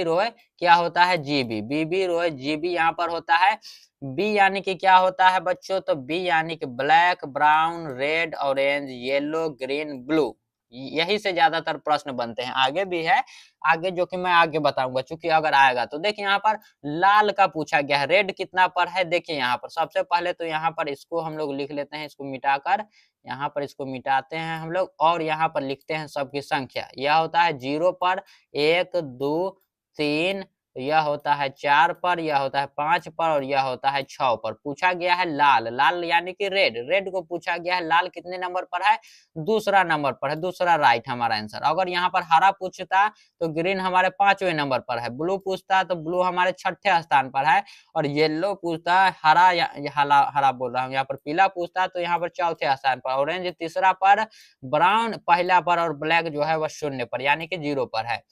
रोय क्या होता है, जीबी, बीबी रोय जीबी यहाँ पर होता है। बी यानी कि क्या होता है बच्चों, तो बी यानी कि black, brown, red, orange, yellow, green, blue. यही से ज्यादातर प्रश्न बनते हैं। आगे भी है, आगे जो कि मैं आगे बताऊंगा, चूंकि अगर आएगा तो देखिए यहाँ पर लाल का पूछा गया है, रेड कितना पर है। देखिए यहाँ पर सबसे पहले तो यहाँ पर इसको हम लोग लिख लेते हैं, इसको मिटाकर यहाँ पर इसको मिटाते हैं हम लोग, और यहाँ पर लिखते हैं सबकी संख्या। यह होता है 0 पर, 1 2 3, यह होता है 4 पर, यह होता है 5 पर, और यह होता है 6 पर। पूछा गया है लाल, लाल यानी कि रेड, रेड को पूछा गया है। लाल कितने नंबर पर है, दूसरा नंबर पर है, दूसरा राइट हमारा आंसर। अगर यहाँ पर हरा पूछता तो ग्रीन हमारे 5वें नंबर पर है। ब्लू पूछता तो ब्लू हमारे 6ठे स्थान पर है। और येलो पूछता है, हरा हरा हरा बोल रहा हूँ यहाँ पर, पीला पूछता तो यहाँ पर 4थे स्थान पर, ऑरेंज तीसरा पर, ब्राउन पहला पर, और ब्लैक जो है वह 0 पर यानी कि 0 पर है।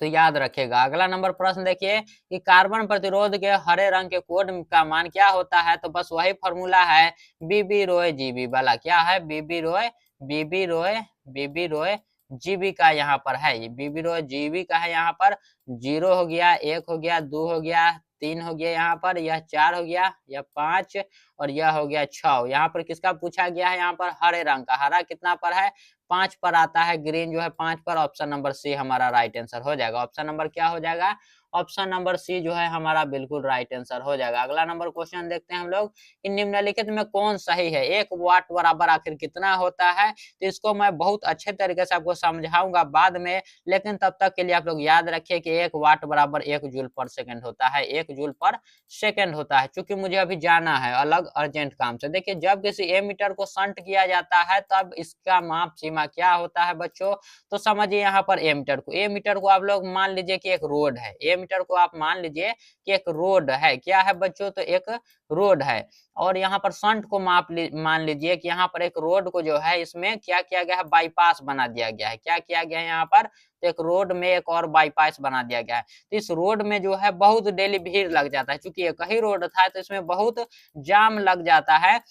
तो याद रखेगा। अगला नंबर प्रश्न देखिए कि कार्बन प्रतिरोध के हरे रंग के कोड का मान क्या होता है। तो बस वही फॉर्मूला है, बीबी रोय जीबी वाला। क्या है, बीबी रोय, बीबी रोय, बीबी रोय जीबी का यहाँ पर है, ये बीबी रोय जीबी का है। यहाँ पर 0 हो गया, 1 हो गया, 2 हो गया, 3 हो गया, यहाँ पर यह 4 हो गया, यह 5, और यह हो गया 6। यहाँ पर किसका पूछा गया है, यहाँ पर हरे रंग का। हरा कितना पर है, 5 पर आता है, ग्रीन जो है 5 पर। ऑप्शन नंबर सी हमारा राइट आंसर हो जाएगा। ऑप्शन नंबर क्या हो जाएगा, ऑप्शन नंबर सी जो है हमारा बिल्कुल राइट आंसर हो जाएगा। अगला नंबर क्वेश्चन देखते हैं हम लोग कि निम्नलिखित में कौन सही है। 1 वाट बराबर आखिर कितना होता है। तो इसको मैं बहुत अच्छे तरीके से आपको समझाऊंगा बाद में, लेकिन तब तक के लिए आप लोग याद रखिए कि 1 वाट बराबर 1 जूल पर सेकंड होता है, 1 जूल पर सेकंड होता है। चूंकि मुझे अभी जाना है अलग अर्जेंट काम से। देखिए जब किसी एमीटर को शंट किया जाता है तब इसका माप सीमा क्या होता है बच्चों। तो समझिए यहाँ पर एमीटर को आप लोग मान लीजिए कि एक रोड है, एमीटर को आप मान लीजिए कि एक रोड है। क्या है बच्चों, तो एक रोड है। और यहाँ पर शंट को मान लीजिए कि यहाँ पर एक रोड को जो है इसमें क्या किया गया है, बाईपास बना दिया गया है। क्या किया गया है यहाँ पर, तो एक रोड में एक और बाईपास बना दिया गया है। तो इस रोड में जो है बहुत डेली भीड़ लग जाता है, क्योंकि एक ही रोड था तो इसमें बहुत जाम लग जाता है,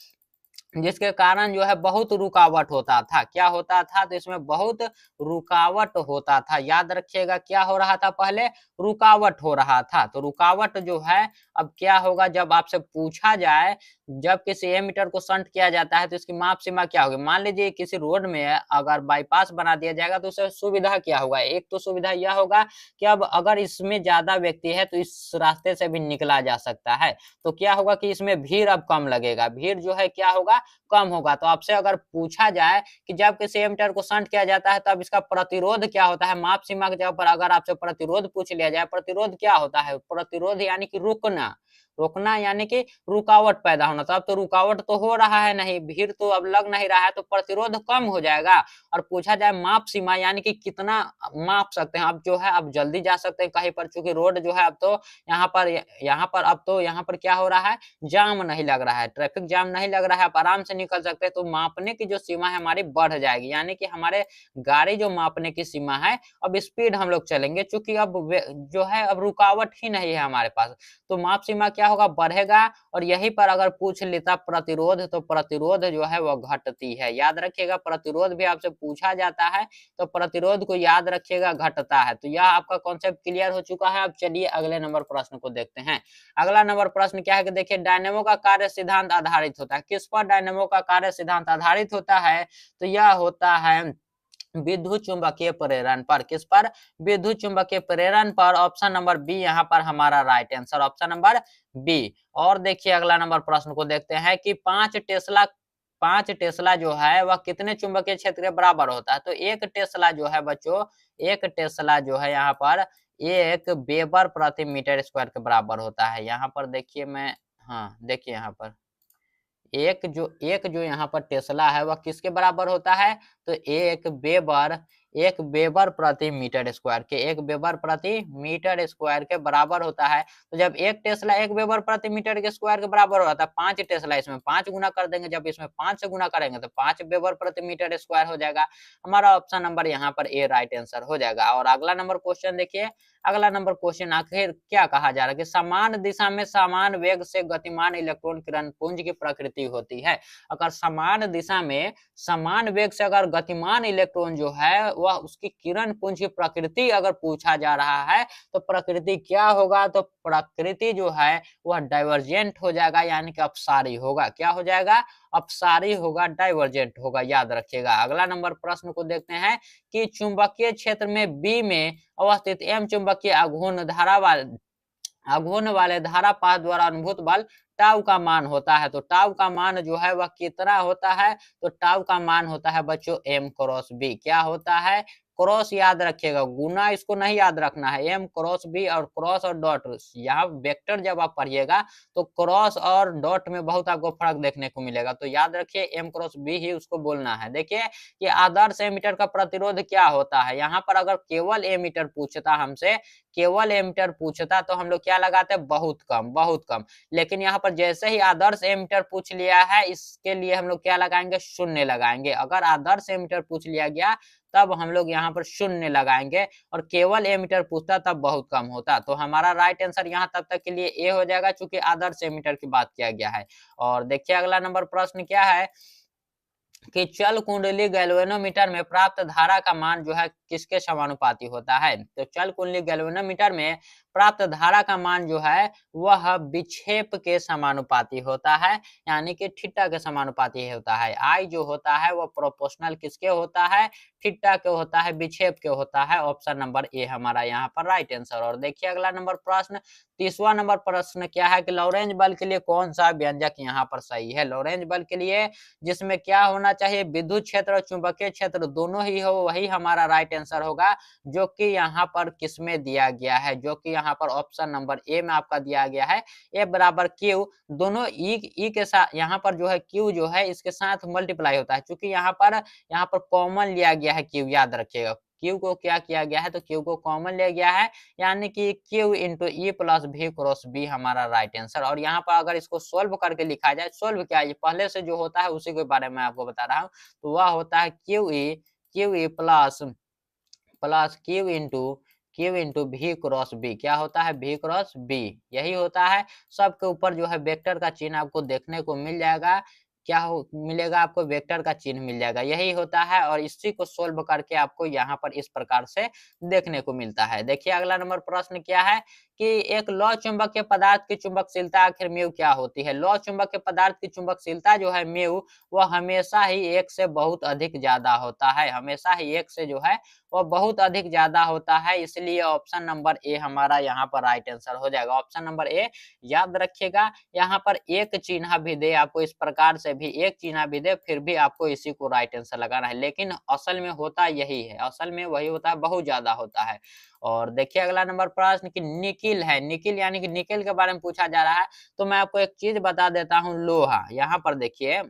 जिसके कारण जो है बहुत रुकावट होता था। क्या होता था, तो इसमें बहुत रुकावट होता था। याद रखिएगा क्या हो रहा था, पहले रुकावट हो रहा था। तो रुकावट जो है, अब क्या होगा जब आपसे पूछा जाए, जब किसी एमीटर को शंट किया जाता है तो इसकी माप सीमा क्या होगी। मान लीजिए किसी रोड में अगर बाईपास बना दिया जाएगा तो उससे सुविधा क्या होगा। एक तो सुविधा यह होगा कि अब अगर इसमें ज्यादा व्यक्ति है तो इस रास्ते से भी निकला जा सकता है। तो क्या होगा कि इसमें भीड़ अब कम लगेगा, भीड़ जो है क्या होगा, कम होगा। तो आपसे अगर पूछा जाए कि जब किसी एमीटर को शंट किया जाता है तब इसका प्रतिरोध क्या होता है, माप सीमा के जगह पर अगर आपसे प्रतिरोध पूछ लिया जाए, प्रतिरोध क्या होता है, प्रतिरोध यानी कि रुकना, रोकना यानी कि रुकावट पैदा होना। तो अब तो रुकावट तो हो रहा है नहीं, भीड़ तो अब लग नहीं रहा है, तो प्रतिरोध कम हो जाएगा। और पूछा जाए माप सीमा यानी कि कितना माप सकते हैं, अब जो है अब जल्दी जा सकते हैं कहीं पर, चूंकि रोड जो है अब तो यहाँ पर अब तो यहाँ पर क्या हो रहा है, जाम नहीं लग रहा है, ट्रैफिक जाम नहीं लग रहा है, आप आराम से निकल सकते हैं। तो मापने की जो सीमा है हमारी बढ़ जाएगी, यानी कि हमारे गाड़ी जो मापने की सीमा है, अब स्पीड हम लोग चलेंगे, चूंकि अब जो है अब रुकावट ही नहीं है हमारे पास। तो माप सीमा क्या होगा, बढ़ेगा। और यहीं पर अगर पूछ लेता प्रतिरोध, तो प्रतिरोध जो है वो घटती है। याद रखिएगा, प्रतिरोध भी आपसे पूछा जाता है तो प्रतिरोध को याद रखिएगा, घटता है। तो यह आपका कॉन्सेप्ट क्लियर हो चुका है। अब चलिए अगले नंबर प्रश्न को देखते हैं। अगला नंबर प्रश्न क्या है कि देखिए डायनेमो का कार्य सिद्धांत आधारित होता है। किस पर डायनेमो का कार्य सिद्धांत आधारित होता है, तो यह होता है विद्युत चुंबकीय प्रेरण पर। किस पर, विद्युत चुंबकीय प्रेरण पर। ऑप्शन नंबर बी यहाँ पर हमारा right answer, option number B. और देखिए अगला नंबर प्रश्न को देखते हैं कि 5 टेस्ला जो है वह कितने चुंबकीय क्षेत्र के बराबर होता है। तो 1 टेस्ला जो है बच्चों, 1 टेस्ला जो है यहाँ पर 1 वेबर प्रति मीटर स्क्वायर के बराबर होता है। यहाँ पर देखिए मैं, हाँ देखिए यहाँ पर एक जो यहाँ पर टेस्ला है वह किसके बराबर होता है, तो एक वेबर प्रति मीटर स्क्वायर के, एक वेबर प्रति मीटर स्क्वायर के बराबर होता है। तो जब एक टेस्ला एक वेबर प्रति मीटर के स्क्वायर के बराबर होता है, 5 टेस्ला, इसमें 5 गुना कर देंगे, जब इसमें 5 से गुना करेंगे तो 5 वेबर प्रति मीटर स्क्वायर हो जाएगा। हमारा ऑप्शन नंबर यहाँ पर ए राइट आंसर हो जाएगा। और अगला नंबर क्वेश्चन देखिए, अगला नंबर क्वेश्चन आखिर क्या कहा जा रहा है कि समान दिशा में समान वेग से गतिमान इलेक्ट्रॉन किरण पुंज की प्रकृति होती है। अगर समान दिशा में समान वेग से अगर गतिमान इलेक्ट्रॉन जो है वह उसकी किरण पुंज की प्रकृति अगर पूछा जा रहा है तो प्रकृति क्या होगा, तो प्रकृति जो है वह डाइवर्जेंट हो जाएगा, यानी कि अपसारी होगा। क्या हो जाएगा, अपसारी होगा, डाइवर्जेंट होगा, याद रखिएगा। अगला नंबर प्रश्न को देखते हैं कि चुंबकीय क्षेत्र में बी में अवस्थित एम चुंबकीय आघूर्ण वाले धारा पाथ द्वारा अनुभूत बल टाउ का मान होता है। तो टाउ का मान जो है वह कितना होता है, तो टाउ का मान होता है बच्चों एम क्रॉस बी। क्या होता है, क्रॉस याद रखिएगा, गुना इसको नहीं याद रखना है, एम क्रॉस बी। और क्रॉस और डॉट, यहाँ वेक्टर जब आप पढ़िएगा तो क्रॉस और डॉट में बहुत आपको फर्क देखने को मिलेगा, तो याद रखिए एम क्रॉस बी ही उसको बोलना है। देखिए कि आदर्श एमीटर का प्रतिरोध क्या होता है, यहाँ पर अगर केवल एमीटर पूछता हमसे, केवल एमीटर पूछता तो हम लोग क्या लगाते, बहुत कम, बहुत कम। लेकिन यहाँ पर जैसे ही आदर्श एमीटर पूछ लिया है, इसके लिए हम लोग क्या लगाएंगे, शून्य लगाएंगे। अगर आदर्श एमीटर पूछ लिया गया तब हम लोग यहाँ पर शून्य लगाएंगे, और केवल एमीटर पूछता तब बहुत कम होता। तो हमारा राइट आंसर यहाँ तब तक के लिए ए हो जाएगा, चूंकि आदर्श एमीटर की बात किया गया है। और देखिए अगला नंबर प्रश्न क्या है कि चल कुंडली गैल्वेनोमीटर में प्राप्त धारा का मान जो है किसके समानुपाती होता है। तो चल कुंडली गैल्वेनोमीटर में प्राप्त धारा का मान जो है वह विक्षेप के समानुपाती होता है, यानी कि थीटा के समानुपाती होता है। आई जो होता है वह प्रोपोर्शनल किसके होता है, थीटा के होता है, विक्षेप के होता है। ऑप्शन नंबर ए हमारा यहाँ पर राइट आंसर। और देखिए अगला नंबर प्रश्न, 30वां नंबर प्रश्न क्या है कि लॉरेंज बल के लिए कौन सा व्यंजक यहाँ पर सही है। लॉरेंज बल के लिए जिसमें क्या होना चाहिए, विद्युत क्षेत्र और चुंबकीय क्षेत्र दोनों ही हो, वही हमारा राइट आंसर होगा, जो कि यहाँ पर किसमें दिया गया है, जो कि यहाँ पर ऑप्शन नंबर ए में आपका दिया गया है। ए बराबर क्यू, दोनों ई के साथ यहाँ पर जो है क्यू जो है इसके साथ मल्टीप्लाई होता है, क्योंकि यहाँ पर कॉमन लिया गया है क्यू, याद रखिएगा। क्यू को क्या किया गया है, तो क्यू को कॉमन लिया गया है, यानी कि क्यू इंटू ई प्लस भी क्रॉस बी हमारा राइट आंसर। और यहाँ पर अगर इसको सोल्व करके लिखा जाए, सोल्व क्या है, पहले से जो होता है उसी के बारे में आपको बता रहा हूँ, तो वह होता है Q E plus Q into भी क्रॉस बी। क्या होता है, भी क्रॉस बी, यही होता है। सबके ऊपर जो है वेक्टर का चिन्ह आपको देखने को मिल जाएगा। क्या मिलेगा आपको, वेक्टर का चिन्ह मिल जाएगा, यही होता है। और इसी को सोल्व करके आपको यहाँ पर इस प्रकार से देखने को मिलता है। देखिए अगला नंबर प्रश्न क्या है कि एक लौ चुंबकीय पदार्थ की चुंबकशीलता आखिर म्यू क्या होती है। लौ चुंबकीय पदार्थ की चुंबकशीलता जो है म्यू, वह हमेशा ही एक से बहुत अधिक ज्यादा होता है, हमेशा ही एक से जो है वह बहुत अधिक ज्यादा होता है। इसलिए ऑप्शन नंबर ए हमारा यहाँ पर राइट आंसर हो जाएगा। ऑप्शन नंबर ए याद रखिएगा। यहाँ पर एक चिन्ह भी दे आपको, इस प्रकार से भी एक चिन्ह भी दे, फिर भी आपको इसी को राइट आंसर लगाना है, लेकिन असल में होता यही है, असल में वही होता है, बहुत ज्यादा होता है। और देखिए अगला नंबर प्रश्न कि निकिल है, निकिल यानी कि निकेल के बारे में पूछा जा रहा है। तो मैं आपको एक चीज बता देता हूँ, लोहा। यहाँ पर देखिए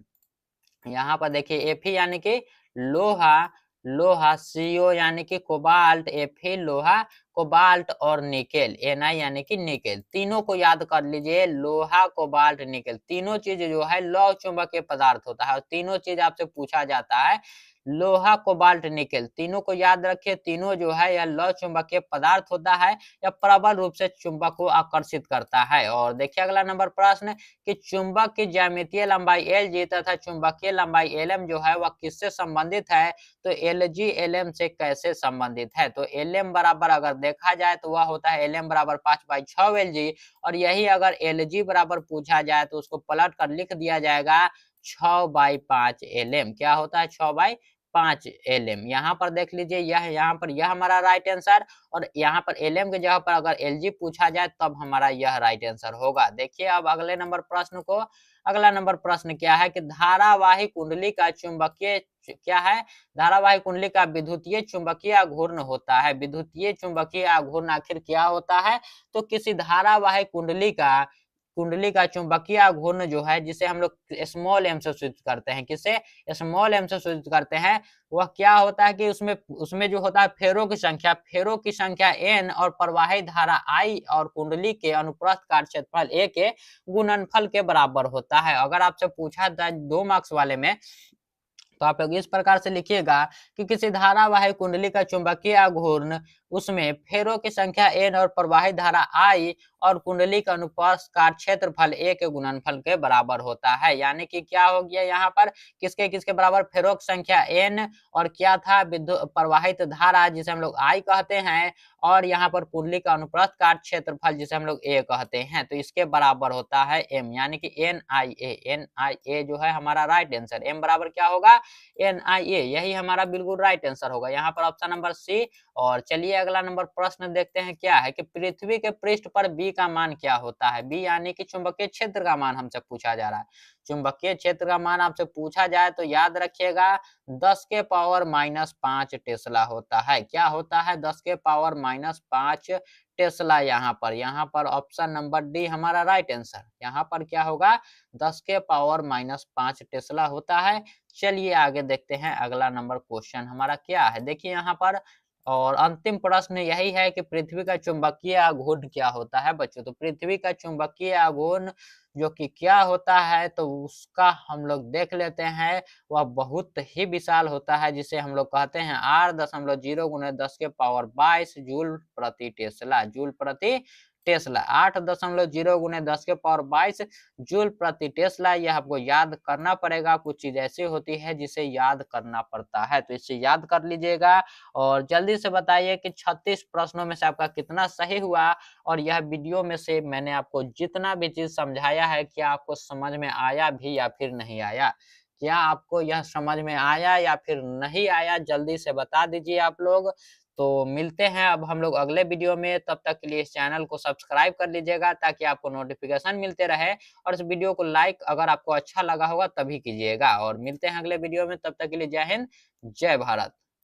एफी यानी कि लोहा, लोहा सीओ यानी कि कोबाल्ट, एफी लोहा, कोबाल्ट और निकेल एनआई यानी कि निकेल। तीनों को याद कर लीजिए, लोहा कोबाल्ट निकेल, तीनों चीज जो है लौह चुंबकीय पदार्थ होता है, और तीनों चीज आपसे पूछा जाता है, लोहा कोबाल्ट निकेल, तीनों को याद रखिए। तीनों जो है यह लौह चुंबकीय पदार्थ होता है, यह प्रबल रूप से चुंबक को आकर्षित करता है। और देखिए अगला नंबर प्रश्न कि चुंबक की ज्यामितीय लंबाई एल जी तथा चुंबकीय लंबाई एल एम जो है वह किससे संबंधित है। तो एल जी एल एम से कैसे संबंधित है। तो एल एम बराबर अगर देखा जाए तो वह होता है एल एम बराबर 5/6 एल जी, और यही अगर एल जी बराबर पूछा जाए तो उसको पलट कर लिख दिया जाएगा 6/5 एल एम। क्या होता है, 6/5 एल एम। यहाँ पर देख लीजिए, यहाँ पर यह हमारा राइट आंसर, और यहाँ पर एल एम की जगह पर अगर एल जी पूछा जाए तब हमारा यह राइट आंसर होगा। देखिए अब अगले नंबर प्रश्न को, अगला नंबर प्रश्न क्या है कि धारावाही कुंडली का चुंबकीय क्या है, धारावाही कुंडली का विद्युतीय चुंबकीय आघूर्ण होता है। विद्युतीय चुंबकीय आघूर्ण आखिर क्या होता है, तो किसी धारावाही कुंडली का कुंडली का चुंबकीय घूर्ण जो है, जिसे हम लोग स्मॉल एम से सूचित करते हैं, किसे स्मॉल एम से सूचित करते हैं, वह क्या होता है कि उसमें उसमें जो होता है फेरों की संख्या n और प्रवाहित धारा I और कुंडली के अनुप्रस्थ काट क्षेत्रफल a के गुणनफल के बराबर होता है। अगर आपसे पूछा जाए 2 मार्क्स वाले में, तो आप लोग इस प्रकार से लिखिएगा कि किसी धारावाही कुंडली का चुंबकीय घूर्ण, उसमें फेरों की संख्या n और प्रवाहित धारा I और कुंडली का अनुप्रस्थ काट क्षेत्रफल a के गुणनफल के बराबर होता है। यानी कि क्या हो गया यहाँ पर, किसके किसके बराबर, फेरों की संख्या n और क्या था, विद्युत प्रवाहित धारा जिसे हम लोग I कहते हैं, और यहाँ पर कुंडली का अनुप्रस्थ काट क्षेत्रफल जिसे हम लोग a कहते हैं, तो इसके बराबर होता है m, यानी कि NIA जो है हमारा राइट आंसर। m बराबर क्या होगा, NIA, यही हमारा बिल्कुल राइट आंसर होगा यहाँ पर, ऑप्शन नंबर सी। और चलिए अगला नंबर प्रश्न देखते हैं, क्या है कि पृथ्वी के पृष्ठ पर B का मान क्या होता है। B यानी कि चुंबकीय क्षेत्र का मान हमसे पूछा जा रहा है। चुंबकीय क्षेत्र का मान आपसे पूछा जाए तो याद रखिएगा 10 के पावर -5 टेस्ला होता है। क्या होता है, 10 के पावर -5 टेस्ला। यहाँ पर ऑप्शन नंबर डी हमारा राइट आंसर। यहाँ पर क्या होगा, 10 के पावर -5 टेस्ला होता है। चलिए आगे देखते हैं, अगला नंबर क्वेश्चन हमारा क्या है, देखिए यहाँ पर। और अंतिम प्रश्न यही है कि पृथ्वी का चुंबकीय आघूर्ण क्या होता है बच्चों। तो पृथ्वी का चुंबकीय आघूर्ण जो कि क्या होता है, तो उसका हम लोग देख लेते हैं। वह बहुत ही विशाल होता है, जिसे हम लोग कहते हैं 8.0 × 10 के पावर 22 जूल प्रति टेस्ला। 8.0 × 10 के पावर 22 जूल प्रति टेस्ला। यह आपको याद करना पड़ेगा, कुछ चीज ऐसी होती है जिसे याद करना पड़ता है, तो इसे याद कर लीजिएगा। और जल्दी से बताइए कि 36 प्रश्नों में से आपका कितना सही हुआ। और यह वीडियो में से मैंने आपको जितना भी चीज समझाया है, क्या आपको समझ में आया भी या फिर नहीं आया, क्या आपको यह समझ में आया या फिर नहीं आया, जल्दी से बता दीजिए आप लोग। तो मिलते हैं अब हम लोग अगले वीडियो में, तब तक के लिए इस चैनल को सब्सक्राइब कर लीजिएगा ताकि आपको नोटिफिकेशन मिलते रहे। और इस वीडियो को लाइक अगर आपको अच्छा लगा होगा तभी कीजिएगा। और मिलते हैं अगले वीडियो में, तब तक के लिए जय हिंद, जय भारत।